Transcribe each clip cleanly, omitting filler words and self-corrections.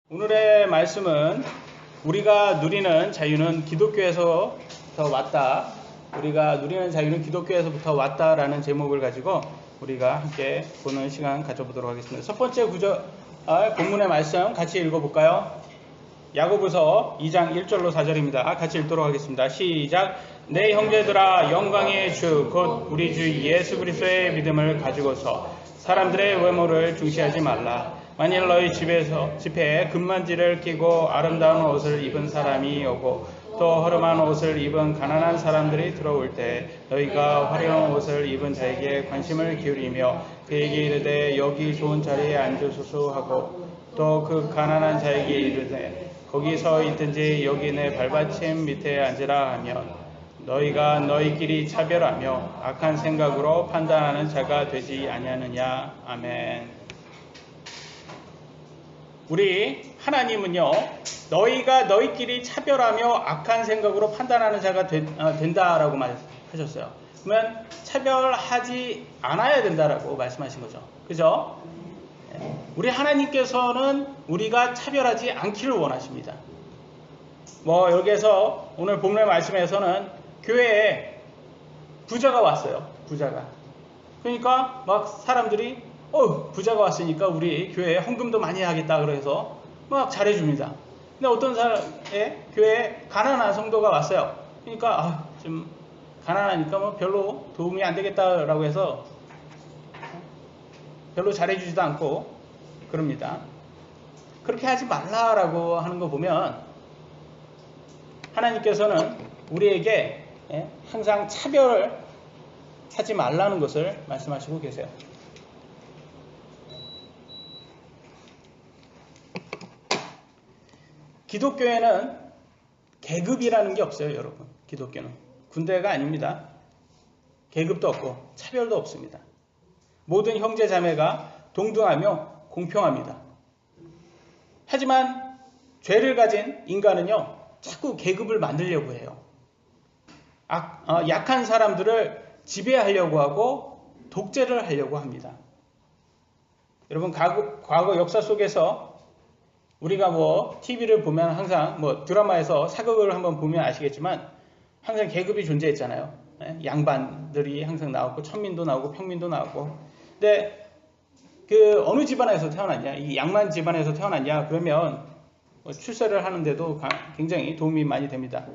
오늘의 말씀은 우리가 누리는 자유는 기독교에서부터 왔다. 우리가 누리는 자유는 기독교에서부터 왔다라는 제목을 가지고 우리가 함께 보는 시간 가져보도록 하겠습니다. 첫 번째 본문의 말씀 같이 읽어볼까요? 야고보서 2장 1절로 4절입니다. 같이 읽도록 하겠습니다. 시작. 내 형제들아, 영광의 주 곧 우리 주 예수 그리스도의 믿음을 가지고서 사람들의 외모를 중시하지 말라. 만일 너희 집에 금만지를 끼고 아름다운 옷을 입은 사람이 오고 또 허름한 옷을 입은 가난한 사람들이 들어올 때 너희가 화려한 옷을 입은 자에게 관심을 기울이며 그에게 이르되 여기 좋은 자리에 앉으소서 하고 또 그 가난한 자에게 이르되 거기 서 있든지 여기 내 발받침 밑에 앉으라 하면 너희가 너희끼리 차별하며 악한 생각으로 판단하는 자가 되지 아니하느냐. 아멘. 우리 하나님은요, 너희가 너희끼리 차별하며 악한 생각으로 판단하는 자가 된다라고 말하셨어요. 그러면 차별하지 않아야 된다라고 말씀하신 거죠. 그죠? 우리 하나님께서는 우리가 차별하지 않기를 원하십니다. 여기에서 오늘 본문의 말씀에서는 교회에 부자가 왔어요. 부자가. 그러니까 막 사람들이 부자가 왔으니까 우리 교회에 헌금도 많이 하겠다 그래서 막 잘해줍니다. 근데 어떤 사람의 교회에 가난한 성도가 왔어요. 그러니까 좀 가난하니까 별로 도움이 안 되겠다라고 해서 별로 잘해주지도 않고 그럽니다. 그렇게 하지 말라라고 하는 거 보면 하나님께서는 우리에게 항상 차별을 하지 말라는 것을 말씀하시고 계세요. 기독교에는 계급이라는 게 없어요, 여러분. 기독교는 군대가 아닙니다. 계급도 없고 차별도 없습니다. 모든 형제 자매가 동등하며 공평합니다. 하지만 죄를 가진 인간은요, 자꾸 계급을 만들려고 해요. 약한 사람들을 지배하려고 하고 독재를 하려고 합니다. 여러분, 과거 역사 속에서 우리가 TV를 보면 항상 드라마에서 사극을 한번 보면 아시겠지만 항상 계급이 존재했잖아요. 양반들이 항상 나오고 천민도 나오고 평민도 나오고. 근데 어느 집안에서 태어났냐? 이 양반 집안에서 태어났냐? 그러면 출세를 하는데도 굉장히 도움이 많이 됩니다.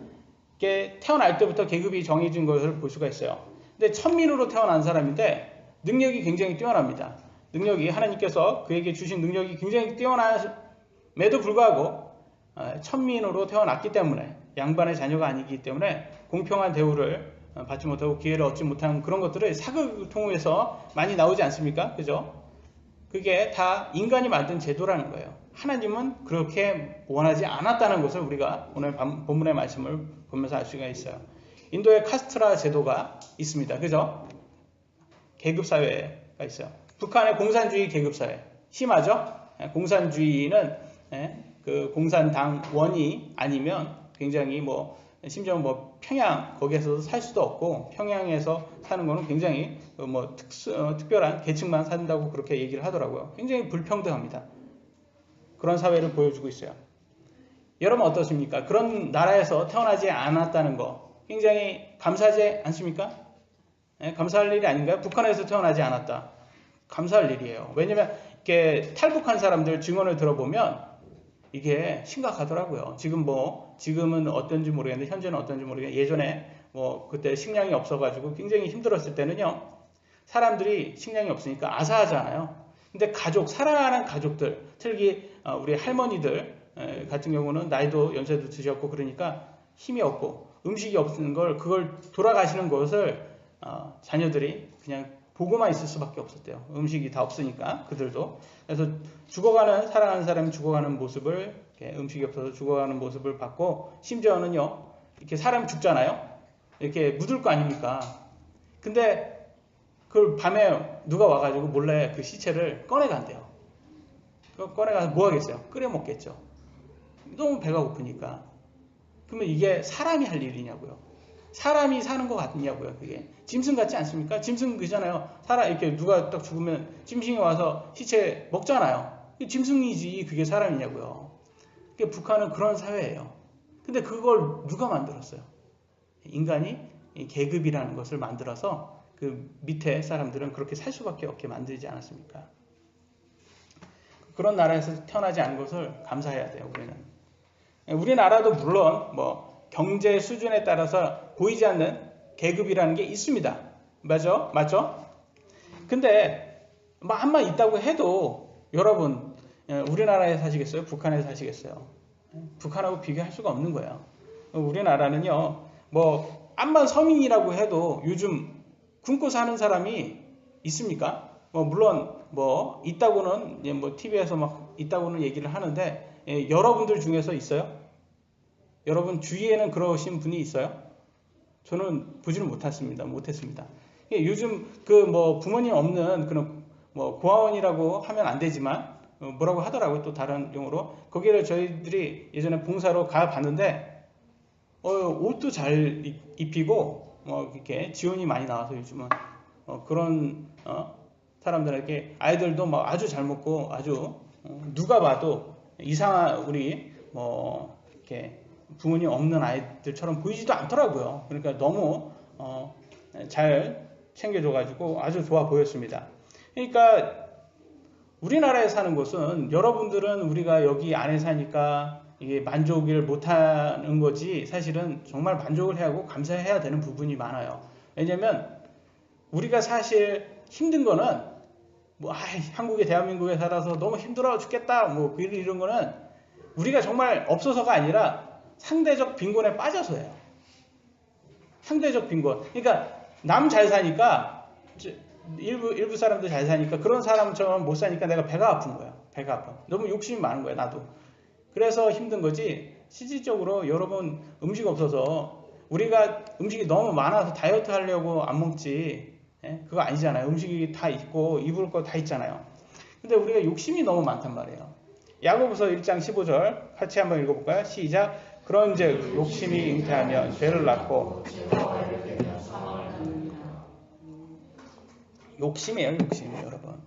이게 태어날 때부터 계급이 정해진 것을 볼 수가 있어요. 근데 천민으로 태어난 사람인데 능력이 굉장히 뛰어납니다. 하나님께서 그에게 주신 능력이 굉장히 뛰어남에도 불구하고 천민으로 태어났기 때문에, 양반의 자녀가 아니기 때문에 공평한 대우를 받지 못하고 기회를 얻지 못한 그런 것들을 사극을 통해서 많이 나오지 않습니까? 그죠? 그게 다 인간이 만든 제도라는 거예요. 하나님은 그렇게 원하지 않았다는 것을 우리가 오늘 본문의 말씀을 보면서 알 수가 있어요. 인도에 카스트라 제도가 있습니다. 그죠? 계급사회가 있어요. 북한의 공산주의 계급사회. 심하죠? 공산주의는 그 공산당원이 아니면 굉장히 심지어 평양 거기에서 살 수도 없고, 평양에서 사는 거는 굉장히 특별한 계층만 산다고 그렇게 얘기를 하더라고요. 굉장히 불평등합니다. 그런 사회를 보여주고 있어요. 여러분 어떻습니까? 그런 나라에서 태어나지 않았다는 거 굉장히 감사하지 않습니까? 감사할 일이 아닌가요? 북한에서 태어나지 않았다. 감사할 일이에요. 왜냐면 이렇게 탈북한 사람들 증언을 들어보면 이게 심각하더라고요. 지금은 어떤지 모르겠는데, 현재는 어떤지 모르겠는데, 예전에 그때 식량이 없어가지고 굉장히 힘들었을 때는요, 사람들이 식량이 없으니까 아사하잖아요. 근데 사랑하는 가족들, 특히 우리 할머니들 같은 경우는 나이도 연세도 드셨고 그러니까 힘이 없고 음식이 없는 그걸 돌아가시는 것을 자녀들이 그냥 보고만 있을 수밖에 없었대요. 음식이 다 없으니까 그들도. 그래서 사랑하는 사람이 죽어가는 모습을, 음식이 없어서 죽어가는 모습을 봤고, 심지어는요, 이렇게 사람이 죽잖아요. 이렇게 묻을 거 아닙니까? 근데 그걸 밤에 누가 와가지고 몰래 그 시체를 꺼내간대요. 꺼내가서 뭐 하겠어요? 끓여 먹겠죠. 너무 배가 고프니까. 그러면 이게 사람이 할 일이냐고요. 사람이 사는 것 같냐고요. 그게 짐승 같지 않습니까? 짐승 그잖아요. 이렇게 누가 딱 죽으면 짐승이 와서 시체 먹잖아요. 짐승이지 그게 사람이냐고요. 북한은 그런 사회예요. 근데 그걸 누가 만들었어요? 인간이 계급이라는 것을 만들어서 그 밑에 사람들은 그렇게 살 수밖에 없게 만들지 않았습니까? 그런 나라에서 태어나지 않은 것을 감사해야 돼요, 우리는. 우리나라도 물론 뭐 경제 수준에 따라서 보이지 않는 계급이라는 게 있습니다. 맞죠? 근데 뭐 한만 있다고 해도 여러분 우리나라에 사시겠어요? 북한에 사시겠어요? 북한하고 비교할 수가 없는 거예요. 우리나라는요, 뭐 암만 서민이라고 해도 요즘 굶고 사는 사람이 있습니까? 뭐 물론 뭐 있다고는 뭐 TV에서 막 있다고는 얘기를 하는데 여러분들 중에서 있어요? 여러분 주위에는 그러신 분이 있어요? 저는 보지는 못했습니다. 요즘 그 뭐 부모님 없는 그런 뭐 고아원이라고 하면 안 되지만 뭐라고 하더라고요. 또 다른 용어로 거기를 저희들이 예전에 봉사로 가 봤는데 옷도 잘 입히고 뭐 이렇게 지원이 많이 나와서 요즘은 그런 사람들에게 아이들도 막 아주 잘 먹고 아주 누가 봐도 이상한 우리 뭐 이렇게 부모님 없는 아이들처럼 보이지도 않더라고요. 그러니까 너무 잘 챙겨줘가지고 아주 좋아 보였습니다. 그러니까 우리나라에 사는 곳은 여러분들은 우리가 여기 안에 사니까 이게 만족을 못하는 거지 사실은 정말 만족을 해야 하고 감사해야 되는 부분이 많아요. 왜냐면 우리가 사실 힘든 거는 뭐 한국에 대한민국에 살아서 너무 힘들어 죽겠다 뭐 이런 거는 우리가 정말 없어서가 아니라 상대적 빈곤에 빠져서예요. 상대적 빈곤. 그러니까 남 잘 사니까 일부 사람들 잘 사니까 그런 사람처럼 못 사니까 내가 배가 아픈 거야. 배가 아파. 너무 욕심이 많은 거야, 나도. 그래서 힘든 거지. 실질적으로 여러분 음식 없어서 우리가 음식이 너무 많아서 다이어트 하려고 안 먹지. 그거 아니잖아요. 음식이 다 있고 입을 거 다 있잖아요. 근데 우리가 욕심이 너무 많단 말이에요. 야고보서 1장 15절 같이 한번 읽어볼까요? 시작. 그런즉 욕심이 잉태하면 죄를 낳고 욕심이에요, 여러분.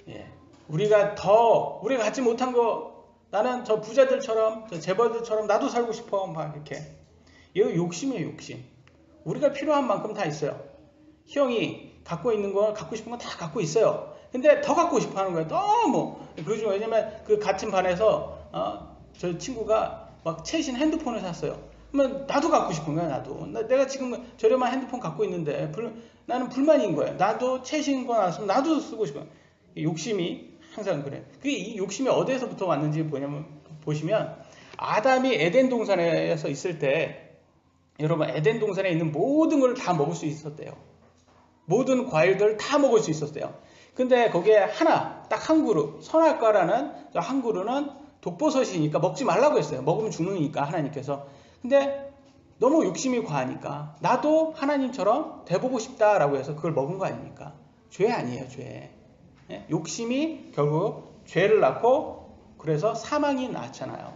예. 우리가 갖지 못한 거 나는 저 부자들처럼 저 재벌들처럼 나도 살고 싶어 막 이렇게 이거 욕심이에요, 욕심. 우리가 필요한 만큼 다 있어요. 형이 갖고 있는 거 갖고 싶은 거 다 갖고 있어요. 근데 더 갖고 싶어 하는 거예요. 너무. 그죠? 왜냐면 그 같은 반에서 저 친구가 막 최신 핸드폰을 샀어요. 그러면 나도 갖고 싶은 거야, 나도. 내가 지금 저렴한 핸드폰 갖고 있는데 나는 불만인 거예요. 나도 최신 거 나왔으면 나도 쓰고 싶어요. 욕심이 항상 그래요. 이 욕심이 어디에서부터 왔는지 보시면 아담이 에덴 동산에서 있을 때 여러분 에덴 동산에 있는 모든 걸 다 먹을 수 있었대요. 모든 과일들 다 먹을 수 있었대요. 근데 거기에 딱 한 그루, 선악과라는 한 그루는 독버섯이니까 먹지 말라고 했어요. 먹으면 죽으니까 하나님께서. 근데 너무 욕심이 과하니까 나도 하나님처럼 돼보고 싶다라고 해서 그걸 먹은 거 아닙니까? 죄 아니에요, 죄. 욕심이 결국 죄를 낳고 그래서 사망이 낳잖아요.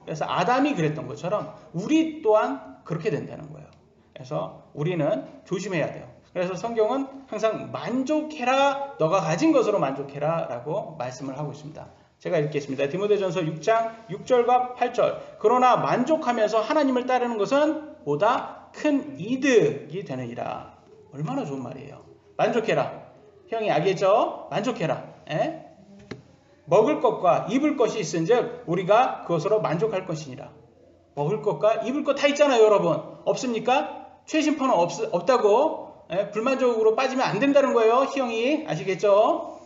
그래서 아담이 그랬던 것처럼 우리 또한 그렇게 된다는 거예요. 그래서 우리는 조심해야 돼요. 그래서 성경은 항상 만족해라, 너가 가진 것으로 만족해라 라고 말씀을 하고 있습니다. 제가 읽겠습니다. 디모데전서 6장 6절과 8절. 그러나 만족하면서 하나님을 따르는 것은 보다 큰 이득이 되느니라. 얼마나 좋은 말이에요. 만족해라. 형이 알겠죠? 만족해라. 먹을 것과 입을 것이 있은즉 우리가 그것으로 만족할 것이니라. 먹을 것과 입을 것 다 있잖아요, 여러분. 없습니까? 최신폰은 없다고 불만족으로 빠지면 안 된다는 거예요. 희영이 아시겠죠?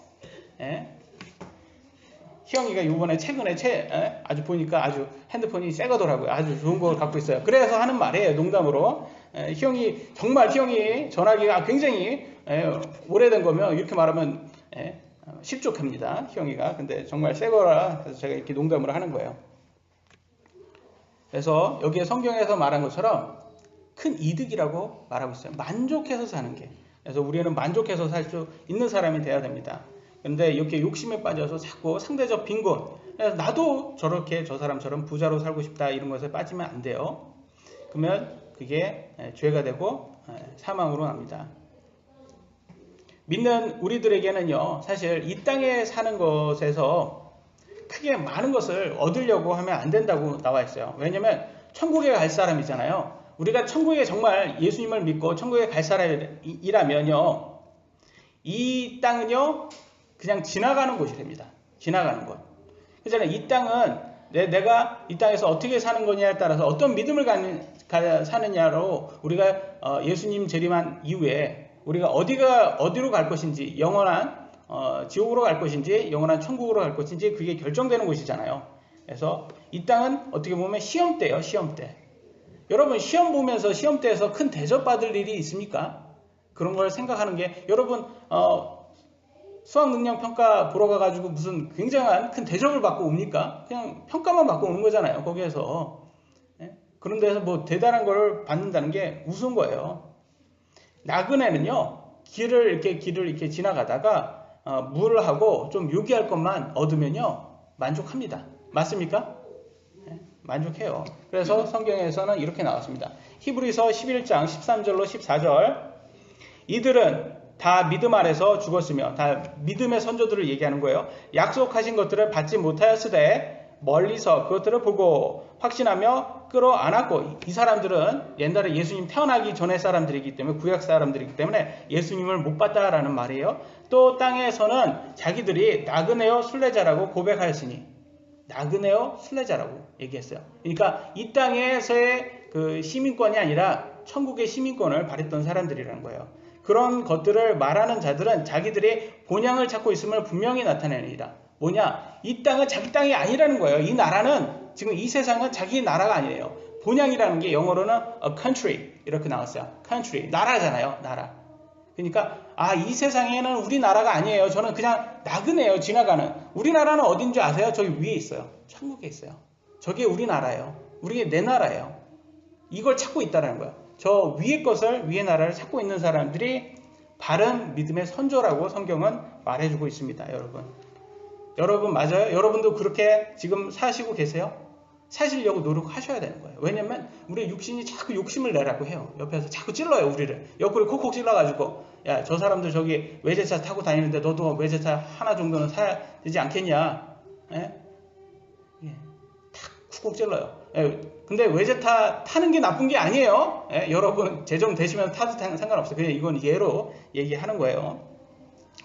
희영이가 이번에 최근에 아주 보니까 아주 핸드폰이 새 거더라고요. 아주 좋은 걸 갖고 있어요. 그래서 하는 말이에요, 농담으로. 희영이 전화기가 굉장히 오래된 거면 이렇게 말하면 십족합니다. 희영이가. 근데 정말 새 거라 그래서 제가 이렇게 농담으로 하는 거예요. 그래서 여기에 성경에서 말한 것처럼 큰 이득이라고 말하고 있어요. 만족해서 사는 게. 그래서 우리는 만족해서 살 수 있는 사람이 돼야 됩니다. 그런데 이렇게 욕심에 빠져서 자꾸 상대적 빈곤. 그래서 나도 저렇게 저 사람처럼 부자로 살고 싶다 이런 것에 빠지면 안 돼요. 그러면 그게 죄가 되고 사망으로 납니다. 믿는 우리들에게는요, 사실 이 땅에 사는 것에서 크게 많은 것을 얻으려고 하면 안 된다고 나와 있어요. 왜냐면 천국에 갈 사람이잖아요. 우리가 천국에 정말 예수님을 믿고 천국에 갈 사람이라면요, 이 땅은요 그냥 지나가는 곳이랍니다. 지나가는 곳. 그잖아요. 이 땅은 내가 이 땅에서 어떻게 사는 거냐에 따라서 어떤 믿음을 사느냐로 우리가 예수님 재림한 이후에 우리가 어디로 갈 것인지, 영원한 지옥으로 갈 것인지 영원한 천국으로 갈 것인지 그게 결정되는 곳이잖아요. 그래서 이 땅은 어떻게 보면 시험대예요. 시험대. 여러분 시험 보면서 시험대에서 큰 대접받을 일이 있습니까? 그런 걸 생각하는 게, 여러분 수학능력평가 보러 가가지고 무슨 굉장한 큰 대접을 받고 옵니까? 그냥 평가만 받고 오는 거잖아요. 거기에서. 그런 데서 뭐 대단한 걸 받는다는 게 우스운 거예요. 나그네는요, 길을 이렇게 지나가다가 물을 하고 좀 요기할 것만 얻으면요 만족합니다. 맞습니까? 만족해요. 그래서 성경에서는 이렇게 나왔습니다. 히브리서 11장 13절로 14절. 이들은 다 믿음 아래서 죽었으며, 다 믿음의 선조들을 얘기하는 거예요. 약속하신 것들을 받지 못하였으되 멀리서 그것들을 보고 확신하며 끌어안았고, 이 사람들은 옛날에 예수님 태어나기 전의 사람들이기 때문에, 구약 사람들이기 때문에 예수님을 못 봤다라는 말이에요. 또 땅에서는 자기들이 나그네요 순례자라고 고백하였으니, 나그네요 순례자라고 얘기했어요. 그러니까 이 땅에서의 그 시민권이 아니라 천국의 시민권을 바랬던 사람들이라는 거예요. 그런 것들을 말하는 자들은 자기들이 본향을 찾고 있음을 분명히 나타내느니라. 뭐냐? 이 땅은 자기 땅이 아니라는 거예요. 이 나라는, 지금 이 세상은 자기 나라가 아니에요. 본향이라는 게 영어로는 a country 이렇게 나왔어요. country, 나라잖아요. 나라. 그러니까 이 세상에는 우리 나라가 아니에요. 저는 그냥 나그네요. 지나가는. 우리나라는 어딘 줄 아세요? 저기 위에 있어요. 천국에 있어요. 저게 우리나라예요. 우리게 내 나라예요. 이걸 찾고 있다는 거예요. 저 위의 것을, 위의 나라를 찾고 있는 사람들이 바른 믿음의 선조라고 성경은 말해주고 있습니다. 여러분 맞아요? 여러분도 그렇게 지금 사시고 계세요? 사시려고 노력하셔야 되는 거예요. 왜냐면 우리 육신이 자꾸 욕심을 내라고 해요. 옆에서 자꾸 찔러요. 우리를 옆구리 콕콕 찔러가지고, 야, 저 사람들 저기 외제차 타고 다니는데 너도 외제차 하나 정도는 사야 되지 않겠냐? 탁 쿡쿡 찔러요. 근데 외제차 타는 게 나쁜 게 아니에요. 여러분 재정 되시면 타도 상관없어요. 그냥 이건 예로 얘기하는 거예요.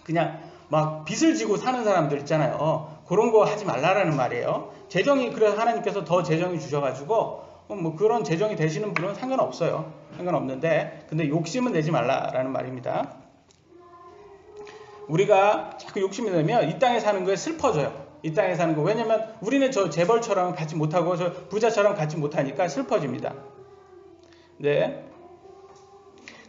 그냥 막 빚을 지고 사는 사람들 있잖아요. 그런 거 하지 말라라는 말이에요. 재정이, 그래서 하나님께서 더 재정이 주셔가지고 뭐 그런 재정이 되시는 분은 상관없어요. 상관없는데, 근데 욕심은 내지 말라라는 말입니다. 우리가 자꾸 욕심이 내면 이 땅에 사는 거에 슬퍼져요. 이 땅에 사는 거. 왜냐면 우리는 저 재벌처럼 갖지 못하고 저 부자처럼 갖지 못하니까 슬퍼집니다. 네.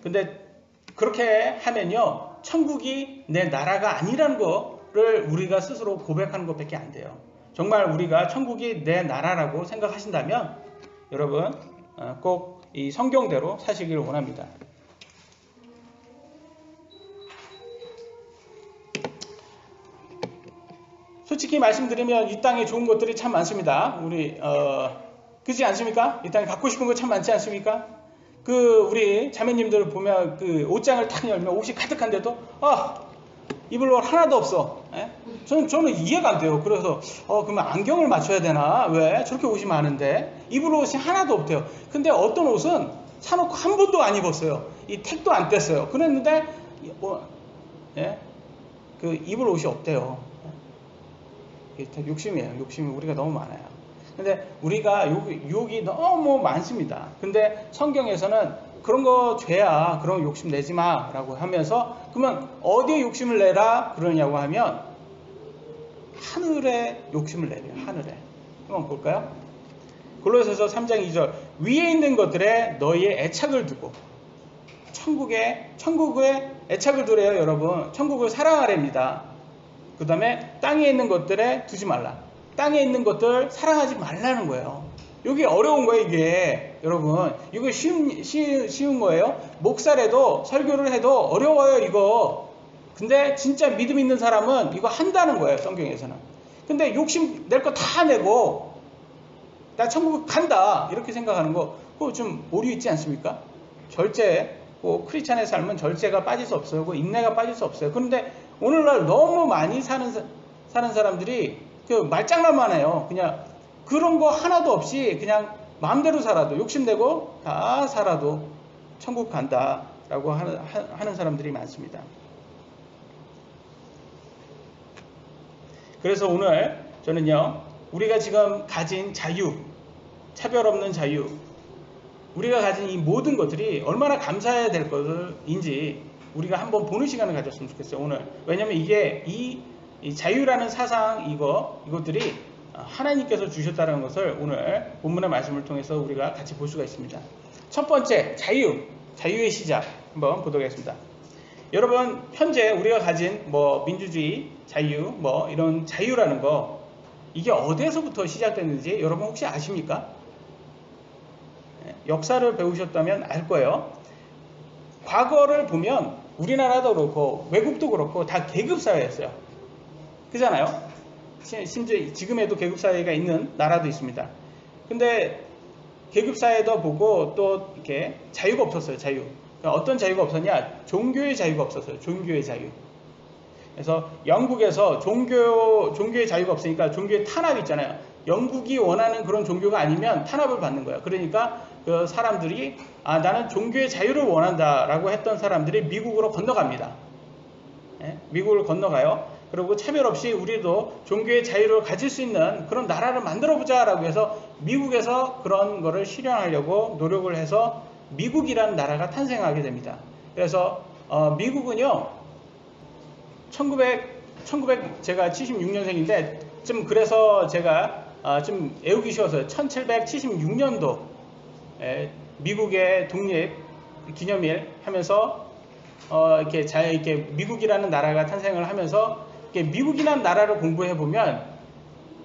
근데 그렇게 하면요, 천국이 내 나라가 아니라는 거를 우리가 스스로 고백하는 것밖에 안 돼요. 정말 우리가 천국이 내 나라라고 생각하신다면 여러분 꼭 이 성경대로 사시기를 원합니다. 솔직히 말씀드리면 이 땅에 좋은 것들이 참 많습니다. 우리 그렇지 않습니까? 이 땅에 갖고 싶은 거 참 많지 않습니까? 우리 자매님들 보면 그 옷장을 탁 열면 옷이 가득한데도 입을 옷 하나도 없어. 저는 이해가 안 돼요. 그래서 그러면 안경을 맞춰야 되나? 왜 저렇게 옷이 많은데 입을 옷이 하나도 없대요. 근데 어떤 옷은 사놓고 한 번도 안 입었어요. 이 택도 안 뗐어요. 그랬는데 그 입을 옷이 없대요. 욕심이에요. 욕심이 우리가 너무 많아요. 근데 우리가 욕이 너무 많습니다. 근데 성경에서는 그런 거 죄야, 그런 거 욕심 내지 마 라고 하면서, 그러면 어디에 욕심을 내라 그러냐고 하면 하늘에 욕심을 내래요. 하늘에. 한번 볼까요? 골로새서 3장 2절. 위에 있는 것들에 너희의 애착을 두고, 천국에 애착을 두래요. 여러분, 천국을 사랑하랍니다. 그 다음에 땅에 있는 것들에 두지 말라. 땅에 있는 것들 사랑하지 말라는 거예요. 여기 어려운 거예요, 이게. 여러분, 이거 쉬운 거예요. 목사래도, 설교를 해도 어려워요, 이거. 근데 진짜 믿음 있는 사람은 이거 한다는 거예요, 성경에서는. 근데 욕심 낼 거 다 내고 나 천국 간다 이렇게 생각하는 거, 그거 좀 오류 있지 않습니까? 절제, 크리스찬의 삶은 절제가 빠질 수 없어요. 인내가 빠질 수 없어요. 그런데 오늘날 너무 많이 사는 사람들이 그 말장난만 해요. 그냥 그런 거 하나도 없이 그냥 마음대로 살아도 욕심내고 다 살아도 천국 간다라고 하는 사람들이 많습니다. 그래서 오늘 저는요, 우리가 지금 가진 자유, 차별 없는 자유, 우리가 가진 이 모든 것들이 얼마나 감사해야 될 것인지 우리가 한번 보는 시간을 가졌으면 좋겠어요, 오늘. 왜냐면 이게 이 자유라는 사상, 이것들이 하나님께서 주셨다는 것을 오늘 본문의 말씀을 통해서 우리가 같이 볼 수가 있습니다. 첫 번째, 자유의 시작 한번 보도록 하겠습니다. 여러분, 현재 우리가 가진 민주주의, 자유, 이런 자유라는 거, 이게 어디에서부터 시작됐는지 여러분 혹시 아십니까? 역사를 배우셨다면 알 거예요. 과거를 보면 우리나라도 그렇고 외국도 그렇고 다 계급사회였어요. 그잖아요? 심지어 지금에도 계급사회가 있는 나라도 있습니다. 근데 계급사회도 보고 또 이렇게 자유가 없었어요. 자유. 그러니까 어떤 자유가 없었냐? 종교의 자유가 없었어요. 종교의 자유. 그래서 영국에서 종교의 자유가 없으니까 종교의 탄압이 있잖아요. 영국이 원하는 그런 종교가 아니면 탄압을 받는 거예요. 그러니까 그 사람들이 나는 종교의 자유를 원한다라고 했던 사람들이 미국으로 건너갑니다. 미국을 건너가요. 그리고 차별 없이 우리도 종교의 자유를 가질 수 있는 그런 나라를 만들어보자라고 해서 미국에서 그런 거를 실현하려고 노력을 해서 미국이라는 나라가 탄생하게 됩니다. 그래서 미국은요, 제가 76년생인데 좀 그래서 제가 좀 외우기 쉬워서요. 1776년도 미국의 독립 기념일 하면서 이렇게 미국이라는 나라가 탄생을 하면서 미국이라는 나라를 공부해 보면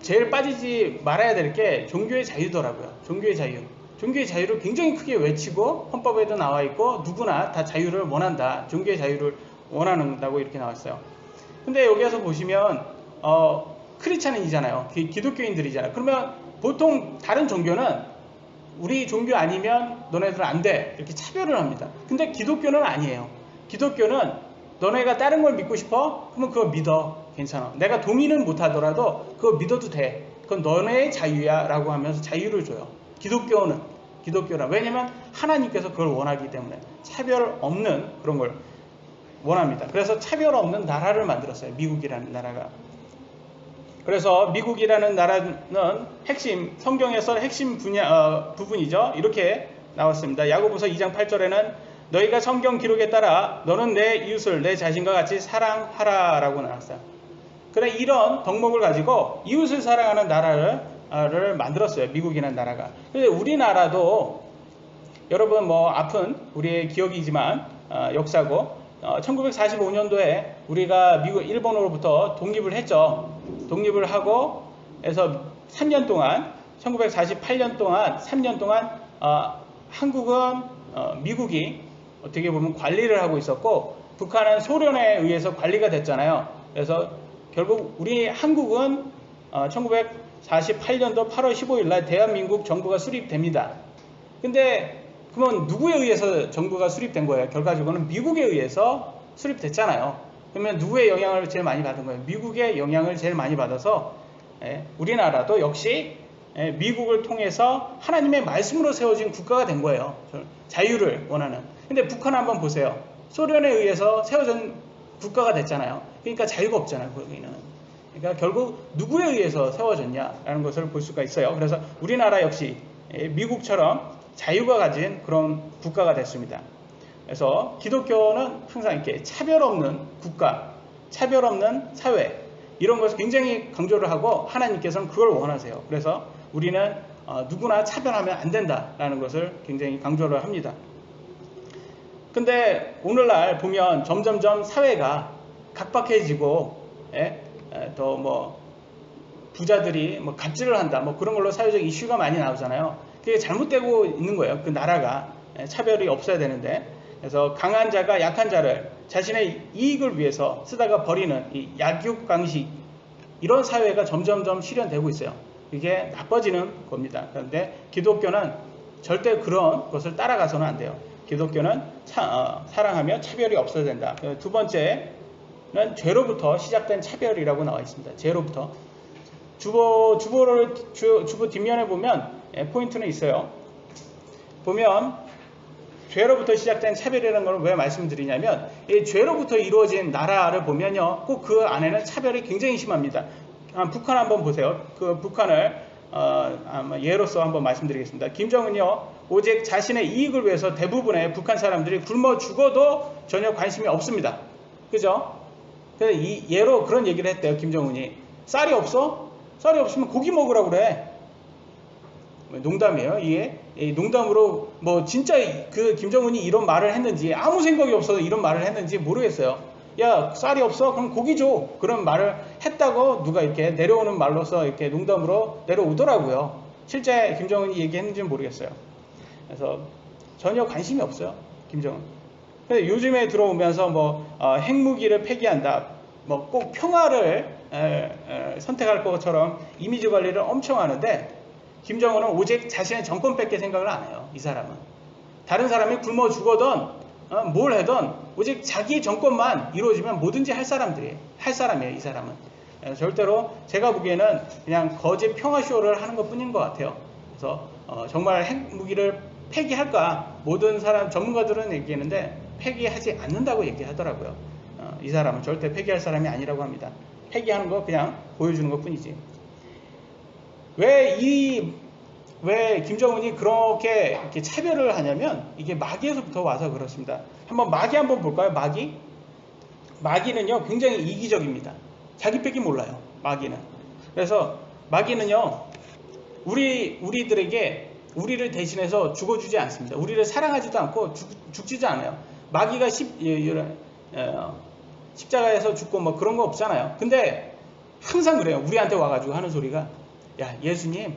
제일 빠지지 말아야 될 게 종교의 자유더라고요. 종교의 자유. 종교의 자유를 굉장히 크게 외치고 헌법에도 나와 있고 누구나 다 자유를 원한다. 종교의 자유를 원한다고 이렇게 나왔어요. 근데 여기에서 보시면 크리스찬이잖아요. 기독교인들이잖아요. 그러면 보통 다른 종교는 우리 종교 아니면 너네들은 안 돼. 이렇게 차별을 합니다. 근데 기독교는 아니에요. 기독교는 너네가 다른 걸 믿고 싶어? 그러면 그거 믿어. 괜찮아. 내가 동의는 못하더라도 그거 믿어도 돼. 그건 너네의 자유야 라고 하면서 자유를 줘요. 기독교는. 왜냐면 하나님께서 그걸 원하기 때문에 차별 없는 그런 걸 원합니다. 그래서 차별 없는 나라를 만들었어요. 미국이라는 나라가. 그래서 미국이라는 나라는 성경에서 핵심 부분이죠. 이렇게 나왔습니다. 야고보서 2장 8절에는 너희가 성경 기록에 따라 너는 내 이웃을 내 자신과 같이 사랑하라 라고 나왔어요. 그래, 이런 덕목을 가지고 이웃을 사랑하는 나라를 만들었어요. 미국이라는 나라가. 근데 우리나라도 여러분 아픈 우리의 기억이지만 역사고 1945년도에 우리가 일본으로부터 독립을 했죠. 독립을 하고 해서 3년 동안 1948년 동안 3년 동안 한국은 미국이 어떻게 보면 관리를 하고 있었고 북한은 소련에 의해서 관리가 됐잖아요. 그래서 결국 우리 한국은 1948년도 8월 15일 날 대한민국 정부가 수립됩니다. 근데 그러면 누구에 의해서 정부가 수립된 거예요? 결과적으로는 미국에 의해서 수립됐잖아요. 그러면 누구의 영향을 제일 많이 받은 거예요? 미국의 영향을 제일 많이 받아서 우리나라도 역시 미국을 통해서 하나님의 말씀으로 세워진 국가가 된 거예요. 자유를 원하는. 근데 북한 한번 보세요. 소련에 의해서 세워진 국가가 됐잖아요. 그러니까 자유가 없잖아요. 거기는. 그러니까 결국 누구에 의해서 세워졌냐라는 것을 볼 수가 있어요. 그래서 우리나라 역시 미국처럼 자유가 가진 그런 국가가 됐습니다. 그래서 기독교는 항상 이렇게 차별 없는 국가, 차별 없는 사회, 이런 것을 굉장히 강조를 하고 하나님께서는 그걸 원하세요. 그래서 우리는 누구나 차별하면 안 된다라는 것을 굉장히 강조를 합니다. 근데 오늘날 보면 점점점 사회가 각박해지고 또 부자들이 갑질을 한다 그런 걸로 사회적 이슈가 많이 나오잖아요. 그게 잘못되고 있는 거예요. 그 나라가 차별이 없어야 되는데. 그래서 강한 자가 약한 자를 자신의 이익을 위해서 쓰다가 버리는 이 약육강식, 이런 사회가 점점점 실현되고 있어요. 이게 나빠지는 겁니다. 그런데 기독교는 절대 그런 것을 따라가서는 안 돼요. 기독교는 사랑하며 차별이 없어야 된다. 두 번째는 죄로부터 시작된 차별이라고 나와 있습니다. 죄로부터. 주보 뒷면에 보면 포인트는 있어요. 보면 죄로부터 시작된 차별이라는 걸 왜 말씀드리냐면 이 죄로부터 이루어진 나라를 보면요, 꼭 그 안에는 차별이 굉장히 심합니다. 북한 한번 보세요. 그 북한을 예로서 한번 말씀드리겠습니다. 김정은요, 오직 자신의 이익을 위해서 대부분의 북한 사람들이 굶어 죽어도 전혀 관심이 없습니다. 그죠? 그래서 예로 그런 얘기를 했대요. 김정은이 쌀이 없어? 쌀이 없으면 고기 먹으라고 그래. 농담이에요. 이게 농담으로 뭐 진짜 그 김정은이 이런 말을 했는지, 아무 생각이 없어서 이런 말을 했는지 모르겠어요. 야, 쌀이 없어? 그럼 고기 줘. 그런 말을 했다고 누가 이렇게 내려오는 말로서 이렇게 농담으로 내려오더라고요. 실제 김정은이 얘기했는지는 모르겠어요. 그래서 전혀 관심이 없어요, 김정은. 근데 요즘에 들어오면서 뭐 핵무기를 폐기한다, 뭐 꼭 평화를 선택할 것처럼 이미지 관리를 엄청 하는데, 김정은은 오직 자신의 정권 뺏길 생각을 안 해요. 이 사람은 다른 사람이 굶어 죽어든 뭘 하든 오직 자기 정권만 이루어지면 뭐든지 할 사람이에요. 이 사람은 절대로 제가 보기에는 그냥 거짓 평화쇼를 하는 것 뿐인 것 같아요. 그래서 정말 핵무기를 폐기할까, 모든 사람 전문가들은 얘기하는데 폐기하지 않는다고 얘기하더라고요. 이 사람은 절대 폐기할 사람이 아니라고 합니다. 폐기하는 거 그냥 보여주는 것 뿐이지. 왜 김정은이 그렇게 이렇게 차별을 하냐면 이게 마귀에서부터 와서 그렇습니다. 마귀 한번 볼까요? 마귀는요 굉장히 이기적입니다. 자기 빼기 몰라요. 마귀는. 그래서 마귀는요 우리들에게 우리를 대신해서 죽어주지 않습니다. 우리를 사랑하지도 않고 죽지도 않아요. 마귀가 십자가에서 죽고 뭐 그런 거 없잖아요. 근데 항상 그래요. 우리한테 와가지고 하는 소리가, 야, 예수님,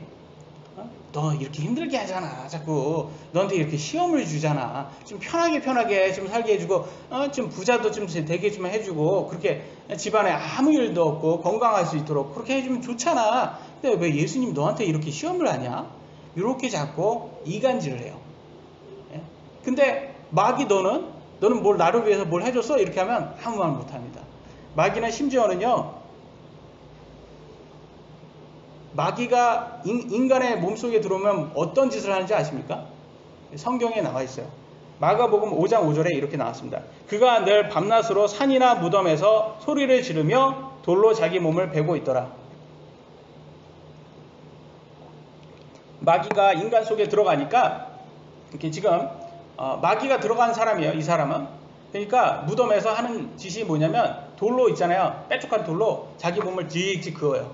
너 이렇게 힘들게 하잖아. 자꾸 너한테 이렇게 시험을 주잖아. 좀 편하게 좀 살게 해주고, 좀 부자도 좀 되게 좀 해주고, 그렇게 집안에 아무 일도 없고 건강할 수 있도록 그렇게 해주면 좋잖아. 근데 왜 예수님 너한테 이렇게 시험을 하냐? 이렇게 자꾸 이간질을 해요. 근데 마귀 너는 뭘 나를 위해서 뭘 해줬어? 이렇게 하면 아무 말 못합니다. 마귀는 심지어는요, 마귀가 인간의 몸속에 들어오면 어떤 짓을 하는지 아십니까? 성경에 나와 있어요. 마가복음 5장 5절에 이렇게 나왔습니다. 그가 늘 밤낮으로 산이나 무덤에서 소리를 지르며 돌로 자기 몸을 베고 있더라. 마귀가 인간 속에 들어가니까 이렇게 지금 마귀가 들어간 사람이에요. 이 사람은. 그러니까 무덤에서 하는 짓이 뭐냐면 돌로 있잖아요. 뾰족한 돌로 자기 몸을 직직 그어요.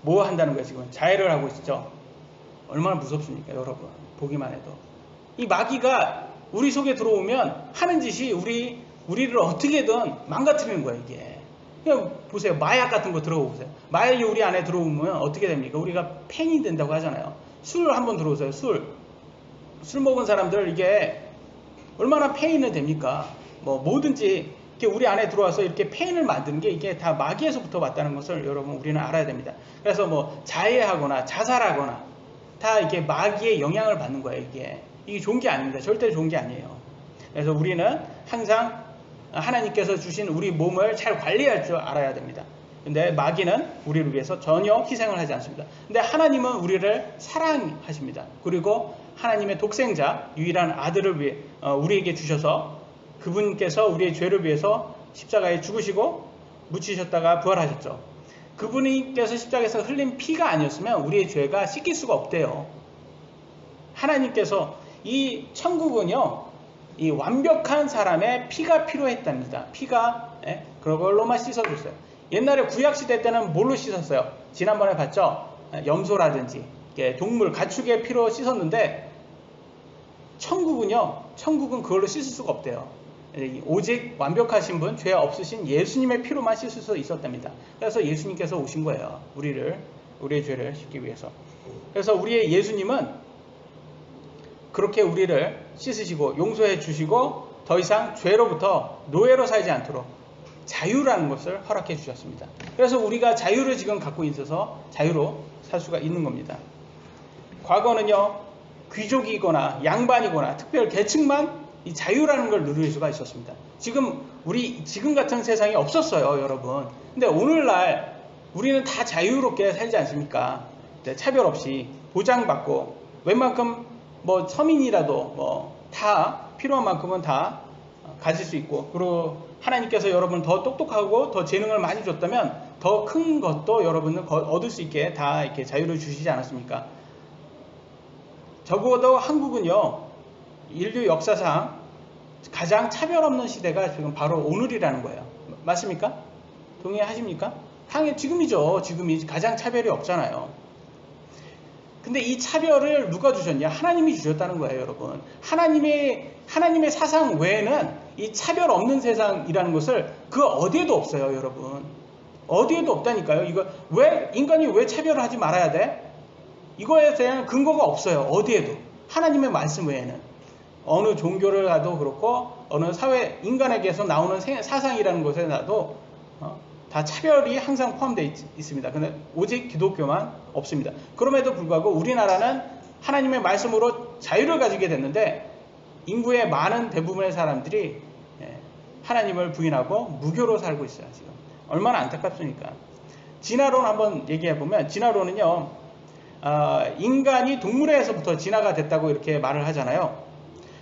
뭐 한다는 거예요? 지금 자해를 하고 있죠. 얼마나 무섭습니까, 여러분? 보기만 해도. 이 마귀가 우리 속에 들어오면 하는 짓이 우리를 어떻게든 망가뜨리는 거예요, 이게. 그냥 보세요. 마약 같은 거 들어보세요. 마약이 우리 안에 들어오면 어떻게 됩니까? 우리가 팽이 된다고 하잖아요. 술 한번 들어오세요. 술 먹은 사람들 이게 얼마나 페인이 됩니까? 뭐 뭐든지 이렇게 우리 안에 들어와서 이렇게 페인을 만드는 게 이게 다 마귀에서부터 왔다는 것을 여러분 우리는 알아야 됩니다. 그래서 뭐 자해하거나 자살하거나 다 이게 마귀의 영향을 받는 거예요. 이게 좋은 게 아닙니다. 절대 좋은 게 아니에요. 그래서 우리는 항상 하나님께서 주신 우리 몸을 잘 관리할 줄 알아야 됩니다. 근데 마귀는 우리를 위해서 전혀 희생을 하지 않습니다. 근데 하나님은 우리를 사랑하십니다. 그리고 하나님의 독생자 유일한 아들을 위해 우리에게 주셔서 그분께서 우리의 죄를 위해서 십자가에 죽으시고 묻히셨다가 부활하셨죠. 그분께서 십자가에서 흘린 피가 아니었으면 우리의 죄가 씻길 수가 없대요. 하나님께서 이 천국은요, 이 완벽한 사람의 피가 필요했답니다. 피가 그걸로만 씻어줬어요. 옛날에 구약시대 때는 뭘로 씻었어요? 지난번에 봤죠? 염소라든지 동물, 가축의 피로 씻었는데 천국은 그걸로 씻을 수가 없대요. 오직 완벽하신 분, 죄 없으신 예수님의 피로만 씻을 수 있었답니다. 그래서 예수님께서 오신 거예요. 우리의 죄를 씻기 위해서. 그래서 우리의 예수님은 그렇게 우리를 씻으시고 용서해 주시고 더 이상 죄로부터 노예로 살지 않도록 자유라는 것을 허락해 주셨습니다. 그래서 우리가 자유를 지금 갖고 있어서 자유로 살 수가 있는 겁니다. 과거는요, 귀족이거나 양반이거나 특별 계층만 이 자유라는 걸 누릴 수가 있었습니다. 지금 같은 세상이 없었어요, 여러분. 근데 오늘날 우리는 다 자유롭게 살지 않습니까? 차별 없이 보장받고 웬만큼 뭐 서민이라도 뭐 다 필요한 만큼은 다 가질 수 있고, 그리고 하나님께서 여러분 더 똑똑하고 더 재능을 많이 줬다면 더 큰 것도 여러분은 얻을 수 있게 다 이렇게 자유를 주시지 않았습니까? 적어도 한국은요, 인류 역사상 가장 차별 없는 시대가 지금 바로 오늘이라는 거예요. 맞습니까? 동의하십니까? 당연히 지금이죠. 지금이 가장 차별이 없잖아요. 근데 이 차별을 누가 주셨냐? 하나님이 주셨다는 거예요, 여러분. 하나님의 사상 외에는 이 차별 없는 세상이라는 것을 그 어디에도 없어요, 여러분. 어디에도 없다니까요. 이거 인간이 왜 차별을 하지 말아야 돼? 이거에 대한 근거가 없어요. 어디에도. 하나님의 말씀 외에는. 어느 종교를 가도 그렇고, 어느 사회, 인간에게서 나오는 사상이라는 것에 나도 다 차별이 항상 포함되어 있습니다. 근데 오직 기독교만 없습니다. 그럼에도 불구하고 우리나라는 하나님의 말씀으로 자유를 가지게 됐는데, 인구의 많은 대부분의 사람들이 하나님을 부인하고 무교로 살고 있어요. 지금 얼마나 안타깝습니까? 진화론 한번 얘기해보면, 진화론은요, 인간이 동물에서부터 진화가 됐다고 이렇게 말을 하잖아요.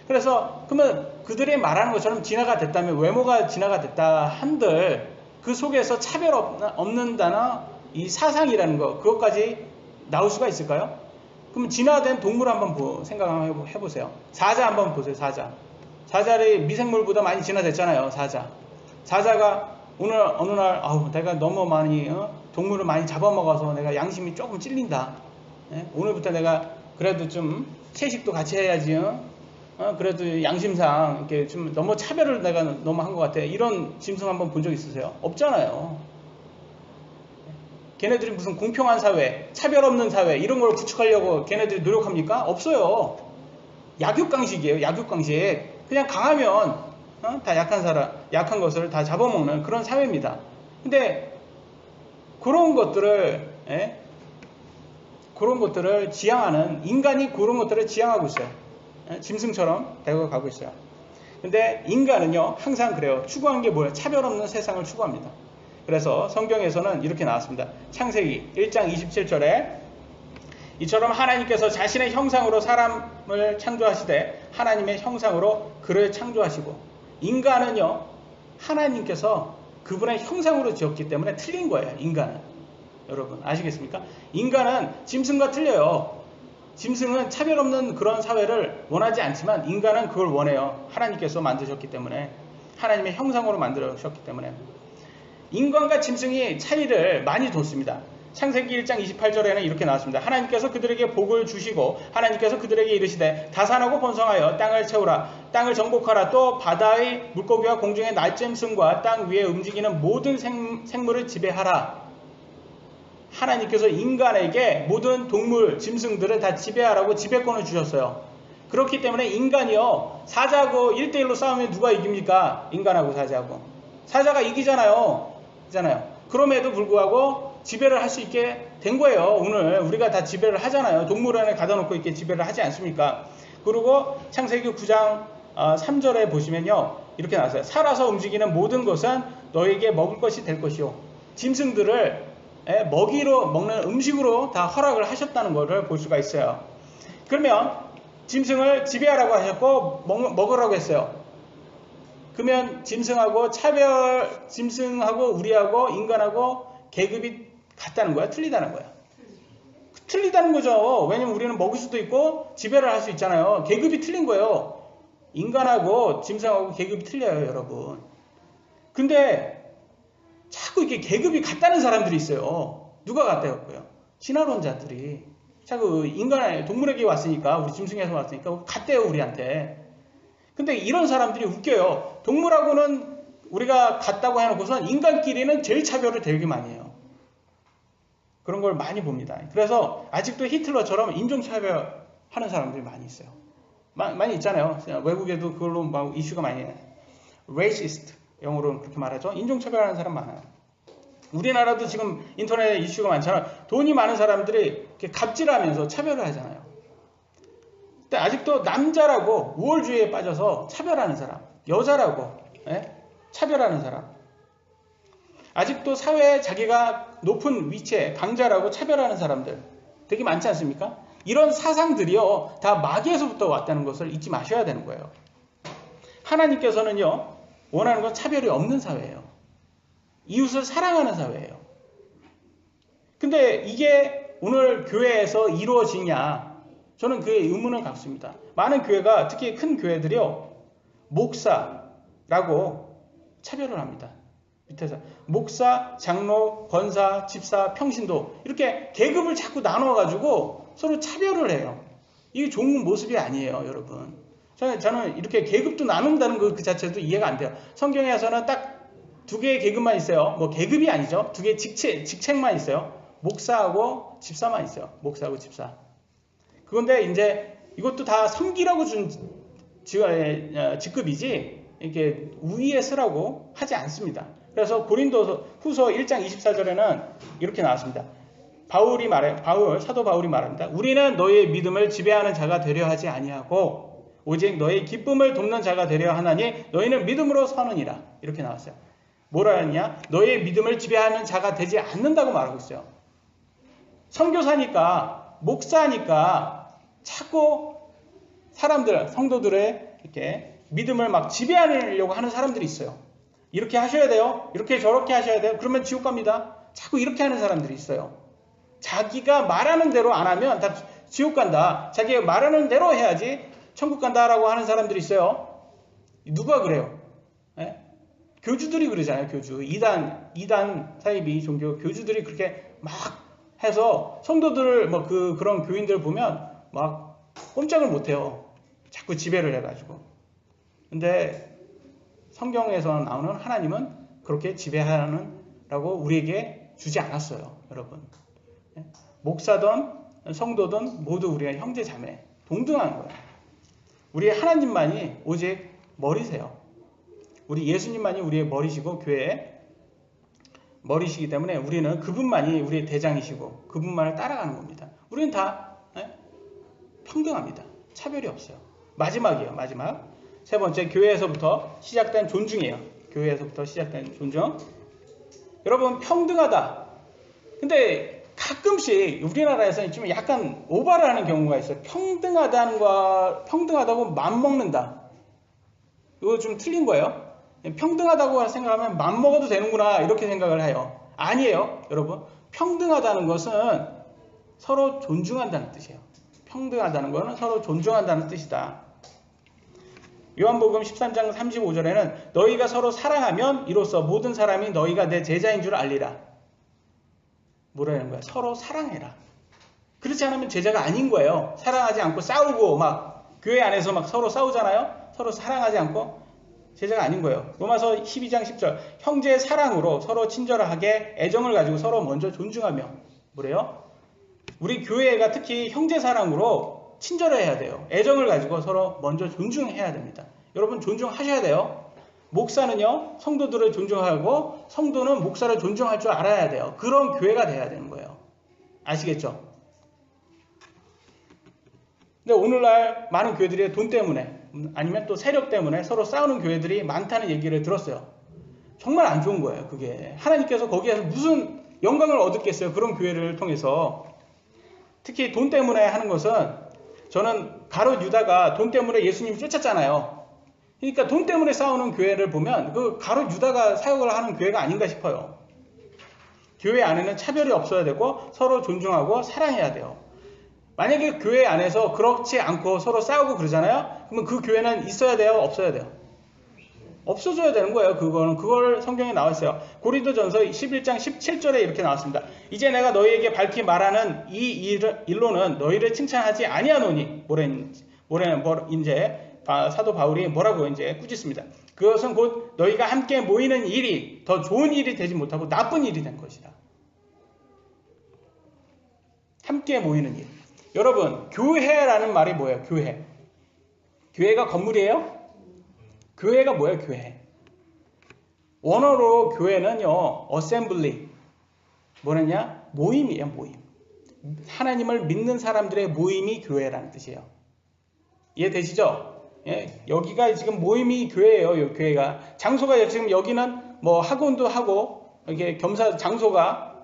그래서 그러면 그들이 말하는 것처럼 진화가 됐다면, 외모가 진화가 됐다 한들 그 속에서 차별 없는 단어, 이 사상이라는 거, 그것까지 나올 수가 있을까요? 그럼 진화된 동물 한번 생각 해보세요. 사자 한번 보세요. 사자를 미생물보다 많이 진화됐잖아요. 사자가 어느 날 내가 너무 많이 동물을 많이 잡아먹어서 내가 양심이 조금 찔린다. 오늘부터 내가 그래도 좀 채식도 같이 해야지. 그래도 양심상 이렇게 좀 너무 차별을 내가 너무 한 것 같아. 이런 짐승 한번 본 적 있으세요? 없잖아요. 걔네들이 무슨 공평한 사회, 차별 없는 사회 이런 걸 구축하려고 걔네들이 노력합니까? 없어요. 약육강식이에요. 약육강식. 그냥 강하면 다 약한 것을 다 잡아먹는 그런 사회입니다. 근데 그런 것들을 지향하는 인간이 그런 것들을 지향하고 있어요. 짐승처럼 되어 가고 있어요. 근데 인간은요, 항상 그래요. 추구하는 게 뭐예요? 차별 없는 세상을 추구합니다. 그래서 성경에서는 이렇게 나왔습니다. 창세기 1장 27절에 이처럼 하나님께서 자신의 형상으로 사람을 창조하시되 하나님의 형상으로 그를 창조하시고, 인간은요, 하나님께서 그분의 형상으로 지었기 때문에 틀린 거예요. 인간은. 여러분 아시겠습니까? 인간은 짐승과 틀려요. 짐승은 차별 없는 그런 사회를 원하지 않지만 인간은 그걸 원해요. 하나님께서 만드셨기 때문에, 하나님의 형상으로 만들으셨기 때문에. 인간과 짐승이 차이를 많이 뒀습니다. 창세기 1장 28절에는 이렇게 나왔습니다. 하나님께서 그들에게 복을 주시고 하나님께서 그들에게 이르시되 다산하고 번성하여 땅을 채우라. 땅을 정복하라. 또 바다의 물고기와 공중의 날짐승과 땅 위에 움직이는 모든 생물을 지배하라. 하나님께서 인간에게 모든 동물, 짐승들을 다 지배하라고 지배권을 주셨어요. 그렇기 때문에 인간이요, 사자하고 1대1로 싸우면 누가 이깁니까? 인간하고 사자하고. 사자가 이기잖아요. 그럼에도 불구하고 지배를 할 수 있게 된 거예요. 오늘 우리가 다 지배를 하잖아요. 동물원에 가다 놓고 이렇게 지배를 하지 않습니까? 그리고 창세기 9장 3절에 보시면요, 이렇게 나왔어요. 살아서 움직이는 모든 것은 너에게 먹을 것이 될 것이요. 짐승들을 먹는 음식으로 다 허락을 하셨다는 것을 볼 수가 있어요. 그러면 짐승을 지배하라고 하셨고 먹으라고 했어요. 그러면 짐승하고 우리하고 인간하고 계급이 같다는 거야? 틀리다는 거야? 틀리다는 거죠. 왜냐면 우리는 먹을 수도 있고 지배를 할 수 있잖아요. 계급이 틀린 거예요. 인간하고 짐승하고 계급이 틀려요, 여러분. 근데 자꾸 이렇게 계급이 같다는 사람들이 있어요. 누가 같다고요? 진화론자들이. 자꾸 동물에게 왔으니까, 우리 짐승에서 왔으니까 같대요, 우리한테. 근데 이런 사람들이 웃겨요. 동물하고는 우리가 같다고 해놓고선 인간끼리는 제일 차별을 되게 많이 해요. 그런 걸 많이 봅니다. 그래서 아직도 히틀러처럼 인종차별 하는 사람들이 많이 있어요. 많이 있잖아요. 외국에도 그걸로 막 이슈가 많이 해요. racist. 영어로는 그렇게 말하죠. 인종차별하는 사람 많아요. 우리나라도 지금 인터넷에 이슈가 많잖아요. 돈이 많은 사람들이 이렇게 갑질하면서 차별을 하잖아요. 근데 아직도 남자라고 우월주의에 빠져서 차별하는 사람, 여자라고 차별하는 사람, 아직도 사회에 자기가 높은 위치에 강자라고 차별하는 사람들 되게 많지 않습니까? 이런 사상들이요 다 마귀에서부터 왔다는 것을 잊지 마셔야 되는 거예요. 하나님께서는요 원하는 건 차별이 없는 사회예요. 이웃을 사랑하는 사회예요. 근데 이게 오늘 교회에서 이루어지냐? 저는 그에 의문을 갖습니다. 많은 교회가 특히 큰 교회들이요 목사라고 차별을 합니다. 밑에서 목사, 장로, 권사, 집사, 평신도 이렇게 계급을 자꾸 나눠가지고 서로 차별을 해요. 이게 좋은 모습이 아니에요, 여러분. 저는 이렇게 계급도 나눈다는 그 자체도 이해가 안 돼요. 성경에서는 딱 두 개의 계급만 있어요. 뭐 계급이 아니죠. 두 개의 직책만 있어요. 목사하고 집사만 있어요. 목사하고 집사. 그런데 이제 이것도 다 섬기라고 준 직급이지 이렇게 우위에 쓰라고 하지 않습니다. 그래서 고린도 후서 1장 24절에는 이렇게 나왔습니다. 사도 바울이 말합니다. 우리는 너희의 믿음을 지배하는 자가 되려 하지 아니하고 오직 너희의 기쁨을 돕는 자가 되려 하나니 너희는 믿음으로 서느니라. 이렇게 나왔어요. 뭐라 하느냐? 너희의 믿음을 지배하는 자가 되지 않는다고 말하고 있어요. 선교사니까 목사니까 자꾸 사람들, 성도들의 이렇게 믿음을 막 지배하려고 하는 사람들이 있어요. 이렇게 하셔야 돼요. 이렇게 저렇게 하셔야 돼요. 그러면 지옥 갑니다. 자꾸 이렇게 하는 사람들이 있어요. 자기가 말하는 대로 안 하면 다 지옥 간다. 자기가 말하는 대로 해야지 천국 간다라고 하는 사람들이 있어요. 누가 그래요? 네? 교주들이 그러잖아요. 교주. 이단 사이비 종교 교주들이 그렇게 막 해서 성도들을 그런 교인들 보면 막 꼼짝을 못 해요. 자꾸 지배를 해가지고. 근데 성경에서 나오는 하나님은 그렇게 지배하라고 우리에게 주지 않았어요. 여러분. 목사든 성도든 모두 우리가 형제 자매 동등한 거예요. 우리 하나님만이 오직 머리세요. 우리 예수님만이 우리의 머리시고 교회의 머리시기 때문에 우리는 그분만이 우리의 대장이시고 그분만을 따라가는 겁니다. 우리는 다 평등합니다. 차별이 없어요. 마지막이에요. 마지막. 세 번째, 교회에서부터 시작된 존중이에요. 교회에서부터 시작된 존중. 여러분, 평등하다. 근데 가끔씩 우리나라에서는 좀 약간 오바를 하는 경우가 있어요. 평등하다고 맘먹는다. 이거 좀 틀린 거예요. 평등하다고 생각하면 맘먹어도 되는구나 이렇게 생각을 해요. 아니에요. 여러분. 평등하다는 것은 서로 존중한다는 뜻이에요. 평등하다는 것은 서로 존중한다는 뜻이다. 요한복음 13장 35절에는 너희가 서로 사랑하면 이로써 모든 사람이 너희가 내 제자인 줄 알리라. 뭐라는 거야? 서로 사랑해라. 그렇지 않으면 제자가 아닌 거예요. 사랑하지 않고 싸우고 막 교회 안에서 막 서로 싸우잖아요. 서로 사랑하지 않고 제자가 아닌 거예요. 로마서 12장 10절 형제의 사랑으로 서로 친절하게 애정을 가지고 서로 먼저 존중하며 뭐래요? 우리 교회가 특히 형제 사랑으로 친절해야 돼요. 애정을 가지고 서로 먼저 존중해야 됩니다. 여러분 존중하셔야 돼요. 목사는요 성도들을 존중하고 성도는 목사를 존중할 줄 알아야 돼요. 그런 교회가 돼야 되는 거예요. 아시겠죠? 근데 오늘날 많은 교회들이 돈 때문에 아니면 또 세력 때문에 서로 싸우는 교회들이 많다는 얘기를 들었어요. 정말 안 좋은 거예요. 그게 하나님께서 거기에서 무슨 영광을 얻었겠어요. 그런 교회를 통해서. 특히 돈 때문에 하는 것은 저는 가룟 유다가 돈 때문에 예수님을 쫓았잖아요. 그러니까 돈 때문에 싸우는 교회를 보면 그 가룟 유다가 사역을 하는 교회가 아닌가 싶어요. 교회 안에는 차별이 없어야 되고 서로 존중하고 사랑해야 돼요. 만약에 교회 안에서 그렇지 않고 서로 싸우고 그러잖아요. 그러면 그 교회는 있어야 돼요? 없어야 돼요? 없어져야 되는 거예요. 그걸 성경에 나와 있어요. 고린도전서 11장 17절에 이렇게 나왔습니다. 이제 내가 너희에게 밝히 말하는 이 일로는 너희를 칭찬하지 아니하노니 이제 사도 바울이 뭐라고 이제 꾸짖습니다. 그것은 곧 너희가 함께 모이는 일이 더 좋은 일이 되지 못하고 나쁜 일이 된 것이다. 함께 모이는 일. 여러분, 교회라는 말이 뭐예요? 교회. 교회가 건물이에요? 교회가 뭐예요? 교회. 원어로 교회는요, assembly. 뭐랬냐? 모임이에요, 모임. 하나님을 믿는 사람들의 모임이 교회라는 뜻이에요. 이해되시죠? 예, 여기가 지금 모임이 교회예요, 교회가. 장소가 지금 여기는 뭐 학원도 하고, 이렇게 장소가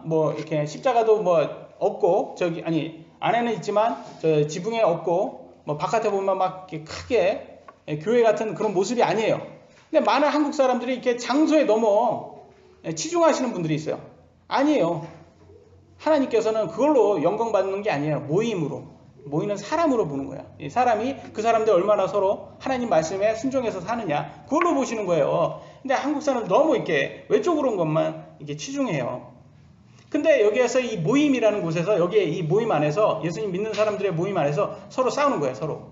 뭐 이렇게 십자가도 뭐 없고 저기 아니 안에는 있지만 저 지붕에 없고 뭐 바깥에 보면 막 이렇게 크게 교회 같은 그런 모습이 아니에요. 근데 많은 한국 사람들이 이렇게 장소에 너무 치중하시는 분들이 있어요. 아니에요. 하나님께서는 그걸로 영광 받는 게 아니에요. 모이는 사람으로 보는 거야. 이 사람이 그 사람들 얼마나 서로 하나님 말씀에 순종해서 사느냐 그걸로 보시는 거예요. 근데 한국 사람은 너무 이렇게 외적으로 온 것만 이렇게 치중해요. 근데 여기에서 이 모임이라는 곳에서 여기에 이 모임 안에서 예수님 믿는 사람들의 모임 안에서 서로 싸우는 거예요. 서로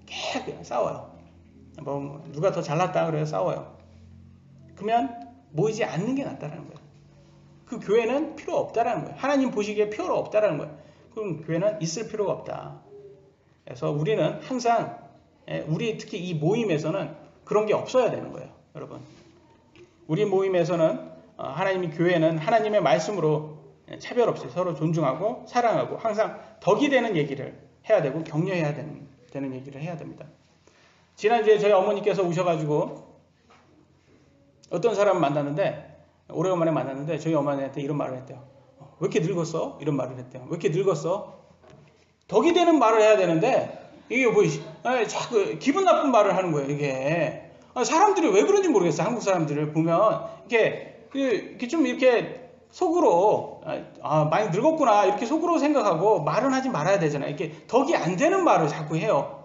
계속 싸워요. 뭐 누가 더 잘났다 그래서 싸워요. 그러면 모이지 않는 게 낫다라는 거예요. 그 교회는 필요 없다라는 거예요. 하나님 보시기에 필요 없다라는 거예요. 그럼 교회는 있을 필요가 없다. 그래서 우리는 항상 우리 특히 이 모임에서는 그런 게 없어야 되는 거예요. 여러분 우리 모임에서는 하나님의 교회는 하나님의 말씀으로 차별 없이 서로 존중하고 사랑하고 항상 덕이 되는 얘기를 해야 되고 격려해야 되는 얘기를 해야 됩니다. 지난주에 저희 어머니께서 오셔가지고 어떤 사람을 만났는데 오래간만에 만났는데 저희 어머니한테 이런 말을 했대요. 왜 이렇게 늙었어? 이런 말을 했대요. 왜 이렇게 늙었어? 덕이 되는 말을 해야 되는데 이게 뭐 자꾸 기분 나쁜 말을 하는 거예요. 이게 사람들이 왜 그런지 모르겠어요. 한국 사람들을 보면 이렇게 좀 이렇게 속으로 많이 늙었구나 이렇게 속으로 생각하고 말은 하지 말아야 되잖아요. 이렇게 덕이 안 되는 말을 자꾸 해요.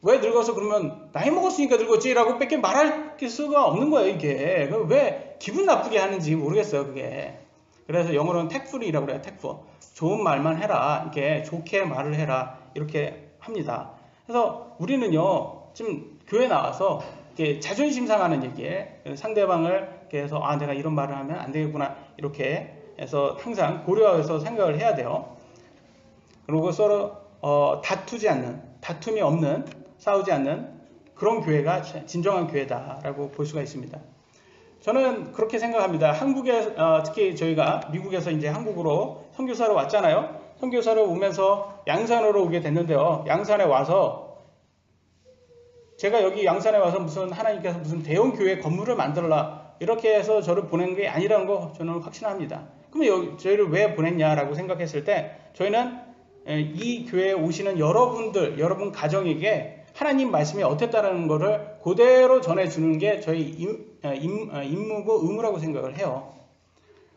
왜 늙어서 그러면 나이 먹었으니까 늙었지라고 밖에 말할 수가 없는 거예요. 이게 왜 기분 나쁘게 하는지 모르겠어요. 그게 그래서 영어로는 tactful이라고 그래요. tactful 좋은 말만 해라 이렇게 좋게 말을 해라 이렇게 합니다. 그래서 우리는요 지금 교회 나와서 이렇게 자존심 상하는 얘기에 상대방을 이렇게 해서 내가 이런 말을 하면 안 되겠구나 이렇게 해서 항상 고려해서 생각을 해야 돼요. 그리고 서로 다툼이 없는 싸우지 않는 그런 교회가 진정한 교회다라고 볼 수가 있습니다. 저는 그렇게 생각합니다. 한국에 특히 저희가 미국에서 이제 한국으로 선교사로 왔잖아요. 선교사로 오면서 양산으로 오게 됐는데요. 양산에 와서 제가 여기 양산에 와서 무슨 하나님께서 무슨 대형 교회 건물을 만들라 이렇게 해서 저를 보낸 게 아니라는 거 저는 확신합니다. 그러면 저희를 왜 보냈냐라고 생각했을 때 저희는 이 교회에 오시는 여러분 가정에게 하나님 말씀이 어땠다는 것을 그대로 전해주는 게 저희 임무고 의무라고 생각을 해요.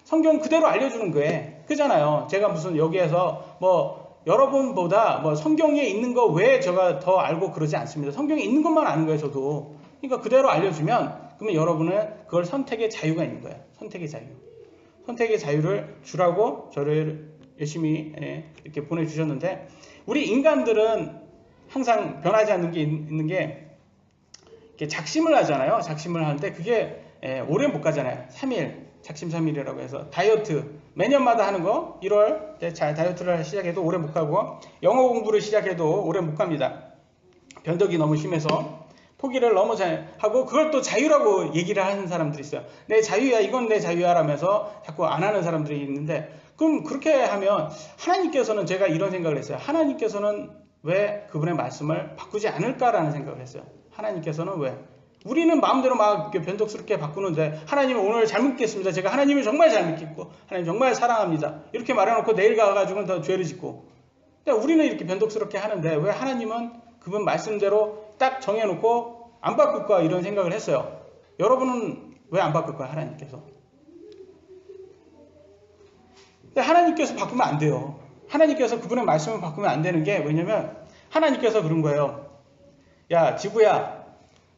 성경 그대로 알려주는 거예요. 그잖아요. 제가 무슨 여기에서 뭐 여러분보다 뭐 성경에 있는 거 외에 제가 더 알고 그러지 않습니다. 성경에 있는 것만 아는 거예요. 저도. 그러니까 그대로 알려주면 그러면 여러분은 그걸 선택의 자유가 있는 거예요. 선택의 자유. 선택의 자유를 주라고 저를 열심히 이렇게 보내주셨는데 우리 인간들은 항상 변하지 않는 게 있는 게 이렇게 작심을 하잖아요. 작심을 하는데 그게 오래 못 가잖아요. 3일 작심 3일이라고 해서 다이어트 매년마다 하는 거 1월 다이어트를 시작해도 오래 못 가고 영어 공부를 시작해도 오래 못 갑니다. 변덕이 너무 심해서 포기를 너무 잘 하고 그걸 또 자유라고 얘기를 하는 사람들이 있어요. 내 자유야 이건 내 자유야 라면서 자꾸 안 하는 사람들이 있는데 그럼 그렇게 하면 하나님께서는 제가 이런 생각을 했어요. 하나님께서는 왜 그분의 말씀을 바꾸지 않을까라는 생각을 했어요. 하나님께서는 왜? 우리는 마음대로 막 변덕스럽게 바꾸는데 하나님은 오늘 잘 믿겠습니다. 제가 하나님을 정말 잘 믿겠고 하나님 정말 사랑합니다. 이렇게 말해놓고 내일 가가지고는 더 죄를 짓고 근데 우리는 이렇게 변덕스럽게 하는데 왜 하나님은 그분 말씀대로 딱 정해놓고 안 바꿀까 이런 생각을 했어요. 여러분은 왜 안 바꿀까요? 하나님께서. 근데 하나님께서 바꾸면 안 돼요. 하나님께서 그분의 말씀을 바꾸면 안 되는 게 왜냐면 하나님께서 그런 거예요. 야 지구야